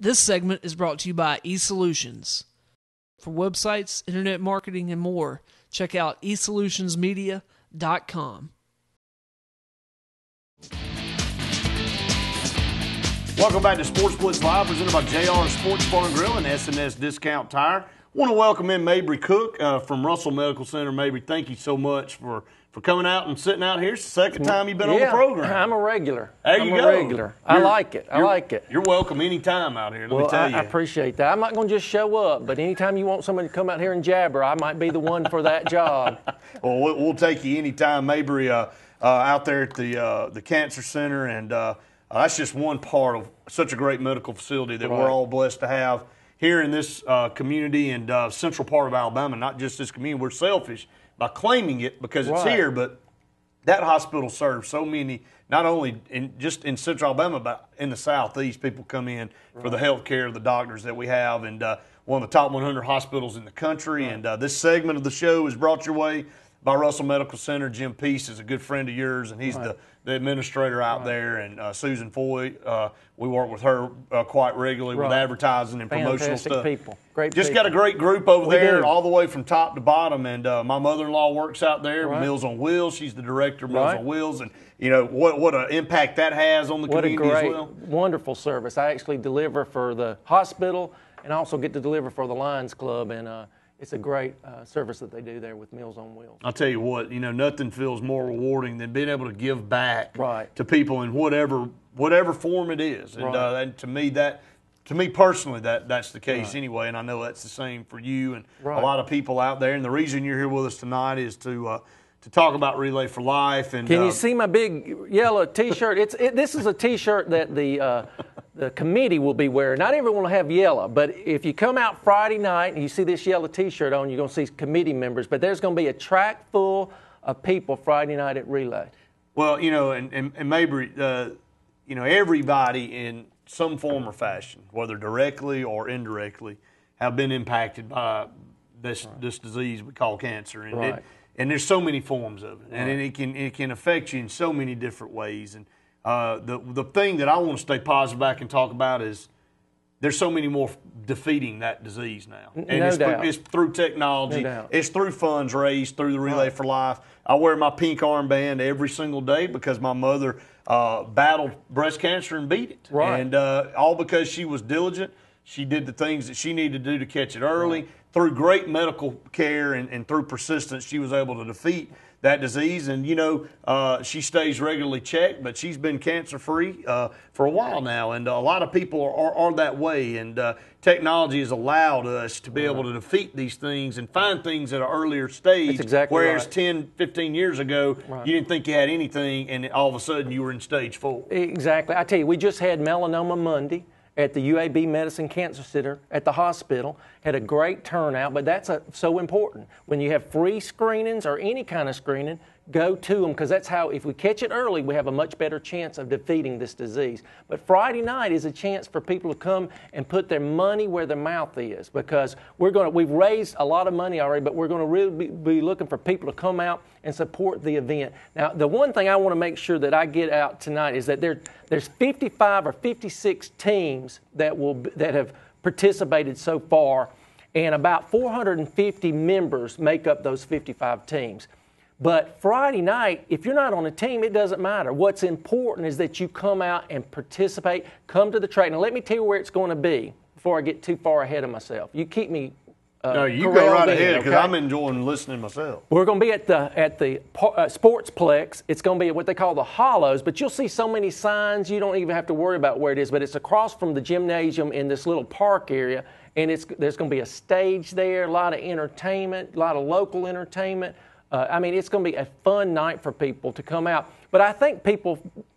This segment is brought to you by eSolutions. For websites, internet marketing, and more, check out esolutionsmedia.com. Welcome back to Sportz Blitz Live, presented by JR Sports Bar and Grill and S&S Discount Tire. Want to welcome in Mabry Cooke from Russell Medical Center. Mabry, thank you so much for coming out and sitting out here. It's the second time you've been on the program. I'm a regular. There you go. I'm a regular. I like it. You're welcome anytime out here, let me tell you. I appreciate that. I'm not going to just show up, but anytime you want somebody to come out here and jabber, I might be the one for that job. Well, we'll take you anytime, Mabry, out there at the Cancer Center, and that's just one part of such a great medical facility that we're all blessed to have here in this community and central part of Alabama, not just this community. We're selfish by claiming it because it's here, but that hospital serves so many, not only just in central Alabama, but in the southeast. People come in for the health care, the doctors that we have, and one of the top 100 hospitals in the country. And this segment of the show is brought your way by Russell Medical Center. Jim Peace is a good friend of yours, and he's the administrator out there. And Susan Foy, we work with her quite regularly with advertising and promotional stuff. People. Great Just people. got a great group over there, all the way from top to bottom. And my mother-in-law works out there, Meals on Wheels. She's the director of Meals on Wheels. And, you know, what an impact that has on the community as well. Wonderful service. I actually deliver for the hospital and also get to deliver for the Lions Club. And it's a great service that they do there with Meals on Wheels. I'll tell you what, you know, nothing feels more rewarding than being able to give back to people in whatever form it is. And to me, personally, that's the case anyway. And I know that's the same for you and a lot of people out there. And the reason you're here with us tonight is to talk about Relay for Life. And can you see my big yellow T-shirt? This is a T-shirt that the committee will be wearing. Not everyone will have yellow, but if you come out Friday night and you see this yellow T-shirt on, you're going to see committee members. But there's going to be a track full of people Friday night at Relay. Well, you know, and Mabry, you know, everybody in some form or fashion, whether directly or indirectly, have been impacted by this disease we call cancer. And and there's so many forms of it, and it can affect you in so many different ways. And the thing that I want to stay positive back and talk about is there's so many more defeating that disease now. And it's through technology. It's through funds raised through the Relay for Life. I wear my pink armband every single day because my mother battled breast cancer and beat it. And all because she was diligent. She did the things that she needed to do to catch it early. Through great medical care and through persistence, she was able to defeat that disease. And, you know, she stays regularly checked, but she's been cancer-free for a while now. And a lot of people are that way. And technology has allowed us to be able to defeat these things and find things at an earlier stage. That's exactly whereas 10, 15 years ago, you didn't think you had anything, and all of a sudden you were in stage 4. Exactly. I tell you, we just had Melanoma Monday at the UAB Medicine Cancer Center at the hospital. Had a great turnout, but that's so important. When you have free screenings or any kind of screening, go to them, because that's how, if we catch it early, we have a much better chance of defeating this disease. But Friday night is a chance for people to come and put their money where their mouth is, because we've raised a lot of money already, but we're going to really be looking for people to come out and support the event. Now, the one thing I want to make sure that I get out tonight is that there's 55 or 56 teams that have participated so far, and about 450 members make up those 55 teams. But Friday night, if you're not on a team, it doesn't matter. What's important is that you come out and participate, come to the track. Now, let me tell you where it's going to be before I get too far ahead of myself. You keep me no, you go right ahead, because I'm enjoying listening myself. We're going to be at the Sportz Blitz. It's going to be at what they call the Hollows, but you'll see so many signs you don't even have to worry about where it is. But it's across from the gymnasium in this little park area, and there's going to be a stage there, a lot of entertainment, a lot of local entertainment. I mean, it's going to be a fun night for people to come out. But I think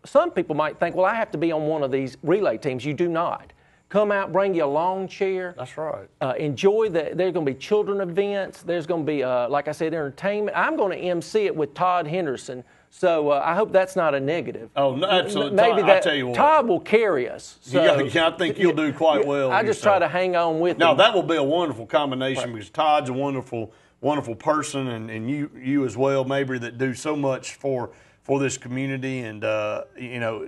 some people might think, well, I have to be on one of these relay teams. You do not. Come out, bring you a lawn chair. That's right. Enjoy there's going to be children events. There's going to be, like I said, entertainment. I'm going to MC it with Todd Henderson. So I hope that's not a negative. Oh, no, absolutely. Maybe I tell you what. Todd will carry us. So, I think you'll do quite well. I just try to hang on with him. No, that will be a wonderful combination, because Todd's a wonderful person, and you as well, Mabry, that do so much for this community. And, you know,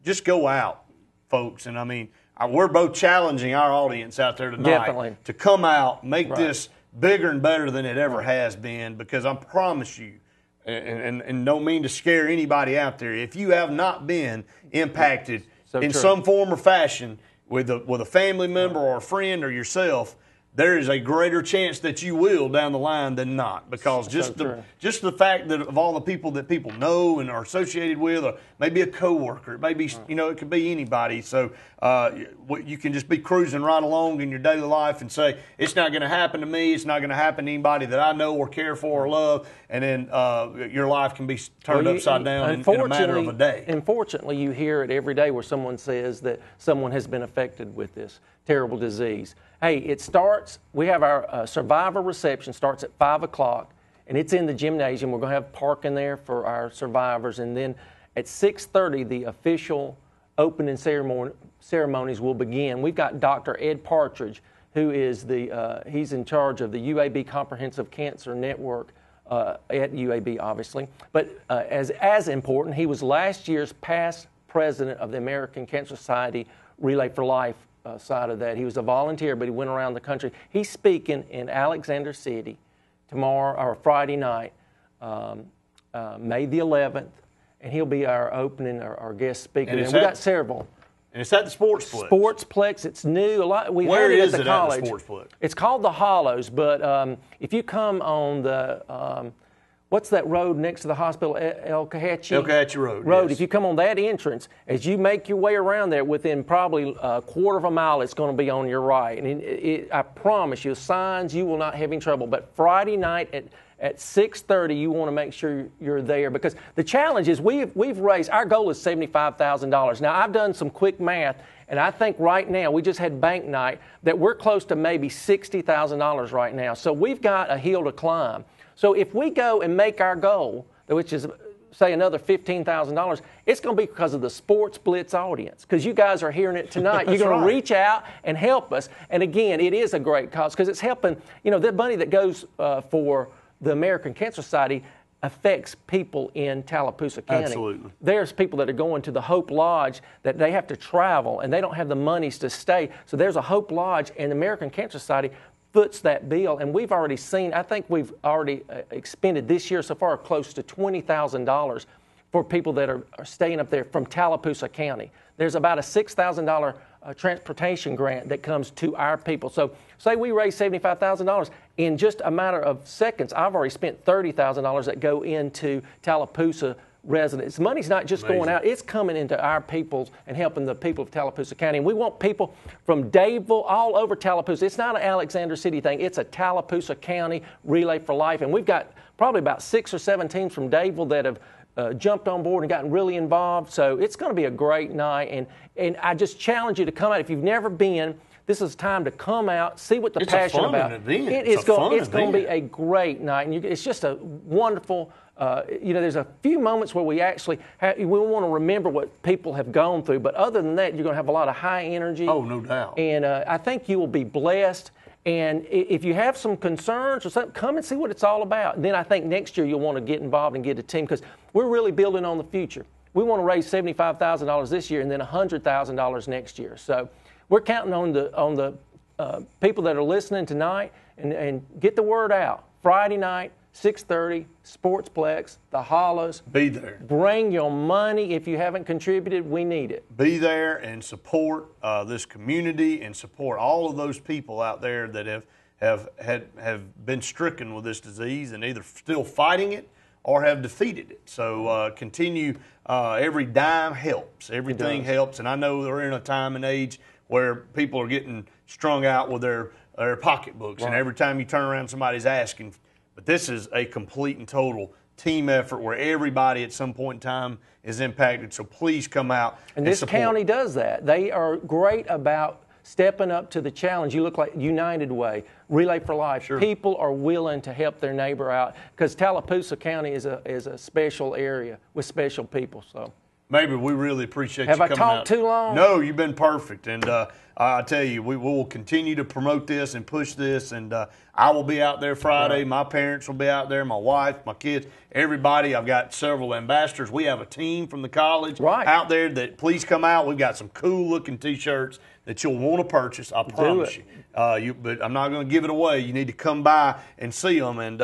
just go out, folks. And, I mean, we're both challenging our audience out there tonight Definitely. to come out, make this bigger and better than it ever has been, because I promise you, and don't mean to scare anybody out there, if you have not been impacted in some form or fashion with a family member or a friend or yourself, there is a greater chance that you will down the line than not, because just the fact that of all the people that people know and are associated with, or maybe a coworker, maybe it could be anybody. So you can just be cruising right along in your daily life and say, it's not going to happen to me, it's not going to happen to anybody that I know or care for or love, and then your life can be turned upside down in a matter of a day. Unfortunately, you hear it every day where someone says that someone has been affected with this terrible disease. Hey, it starts, we have our survivor reception starts at 5 o'clock, and it's in the gymnasium. We're going to have parking there for our survivors. And then at 6:30, the official opening ceremonies will begin. We've got Dr. Ed Partridge, who is he's in charge of the UAB Comprehensive Cancer Network at UAB, obviously. But as important, he was last year's past president of the American Cancer Society Relay for Life side of that. He was a volunteer, but he went around the country. He's speaking in Alexander City tomorrow or Friday night, May the 11th, and he'll be our opening, our guest speaker. And we got several. And it's at the Sportz Blitz. Sportz Blitz. It's new. Where is it at the college. At the Sportz Blitz? It's called the Hollows, but if you come on the what's that road next to the hospital, El Cahachi Road. Yes. If you come on that entrance, as you make your way around there, within probably a quarter of a mile, it's going to be on your right. And I promise you, signs, you will not have any trouble. But Friday night at 6:30, you want to make sure you're there, because the challenge is we've raised, our goal is $75,000. Now, I've done some quick math, and I think right now, we just had bank night, that we're close to maybe $60,000 right now. So we've got a hill to climb. So if we go and make our goal, which is, say, another $15,000, it's going to be because of the Sportz Blitz audience, because you guys are hearing it tonight. You're going to reach out and help us. And again, it is a great cause, because it's helping, the money that goes for the American Cancer Society affects people in Tallapoosa County. Absolutely. There's people that are going to the Hope Lodge that they have to travel, and they don't have the monies to stay. So there's a Hope Lodge, and the American Cancer Society foots that bill, and we've already seen, I think we've already expended this year so far close to $20,000 for people that are staying up there from Tallapoosa County. There's about a $6,000 transportation grant that comes to our people. So say we raise $75,000, in just a matter of seconds, I've already spent $30,000 that go into Tallapoosa residents. Money's not just going out, it's coming into our people and helping the people of Tallapoosa County. And we want people from Dadeville, all over Tallapoosa. It's not an Alexander City thing, it's a Tallapoosa County Relay for Life. And we've got probably about 6 or 7 teams from Dadeville that have jumped on board and gotten really involved. So it's going to be a great night. And I just challenge you to come out. If you've never been, this is time to come out, see what the passion about. It's going to be a great night. And it's just a wonderful, there's a few moments where we actually we want to remember what people have gone through. But other than that, you're going to have a lot of high energy. Oh, no doubt. And I think you will be blessed. And if you have some concerns or something, come and see what it's all about. And then I think next year you'll want to get involved and get a team, because we're really building on the future. We want to raise $75,000 this year and then $100,000 next year. So we're counting on the people that are listening tonight and get the word out. Friday night, 6:30, Sportz Blitz, the Hollows. Be there. Bring your money. If you haven't contributed, we need it. Be there and support this community and support all of those people out there that have been stricken with this disease and either still fighting it or have defeated it. So continue. Every dime helps. Everything helps. And I know they're in a time and age where people are getting strung out with their pocketbooks. Right. And every time you turn around, somebody's asking. But this is a complete and total team effort where everybody at some point in time is impacted. So please come out and this support. county does that. They are great about stepping up to the challenge. You look like United Way, Relay for Life. Sure. People are willing to help their neighbor out, because Tallapoosa County is a special area with special people. So Maybe we really appreciate you coming out. Have I talked too long? No, you've been perfect. And I tell you, we will continue to promote this and push this. And I will be out there Friday. Right. My parents will be out there, my wife, my kids, everybody. I've got several ambassadors. We have a team from the college out there that please come out. We've got some cool-looking T-shirts that you'll want to purchase. I promise you. But I'm not going to give it away. You need to come by and see them, and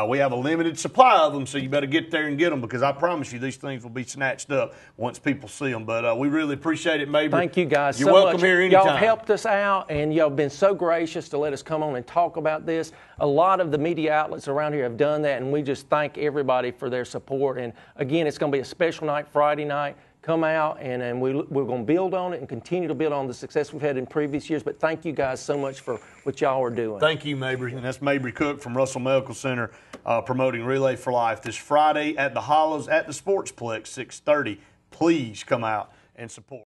we have a limited supply of them, so you better get there and get them, because I promise you these things will be snatched up once people see them. But we really appreciate it, Mabry. Thank you guys You're so welcome much. here anytime. Y'all helped us out, and y'all been so gracious to let us come on and talk about this. A lot of the media outlets around here have done that, and we just thank everybody for their support. And again, it's going to be a special night, Friday night. Come out, and we're going to build on it and continue to build on the success we've had in previous years. But thank you guys so much for what y'all are doing. Thank you, Mabry. And that's Mabry Cooke from Russell Medical Center promoting Relay for Life this Friday at the Hollows at the Sportsplex, 6:30. Please come out and support.